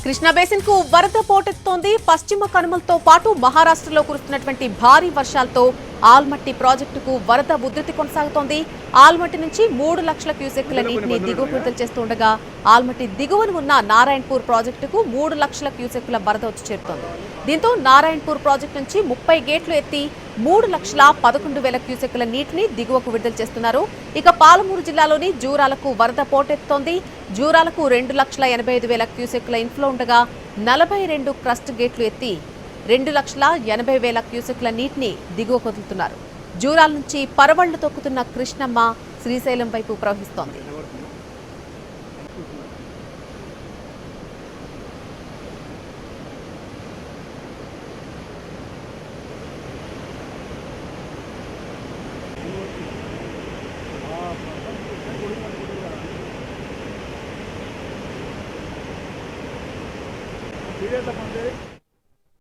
Krishna basin కు వరద పోటెత్తుతోంది. పశ్చిమ కనుమలతో పాటు మహారాష్ట్రలో కురుస్తున్నటువంటి భారీ వర్షాలతో ఆల్మట్టి ప్రాజెక్టుకు వరద ఉధృతి కొనసాగుతోంది. ఆల్మట్టి నుంచి 3 లక్షల క్యూసెక్కుల నీటిని దిగువకు విడుదల చేస్తుండగా ఆల్మట్టి దిగువన ఉన్న నారాయణపూర్ ప్రాజెక్టుకు 3 లక్షల క్యూసెక్కుల వరద వచ్చి చేరుతోంది. దీంతో నారాయణపూర్ ప్రాజెక్టు నుంచి 30 గేట్లు ఎత్తి 3,11,000 క్యూసెక్కుల నీటిని దిగువకు విడుదల చేస్తున్నారు. ఇక పాలమూరు జిల్లాలోని జూరాలకు వరద పోటెత్తుతోంది. జూరాలకు 2,85,000 క్యూసెక్కుల ఇన్ఫ్లో ఉండగా 42 క్రస్ట్ గేట్లు ఎత్తి 2,80,000 క్యూసెక్కుల నీటిని దిగువకు వదులుతున్నారు. జూరాల నుంచి పరవళ్లు తొక్కుతున్న కృష్ణమ్మ శ్రీశైలం వైపు ప్రవహిస్తోంది. సీరియస్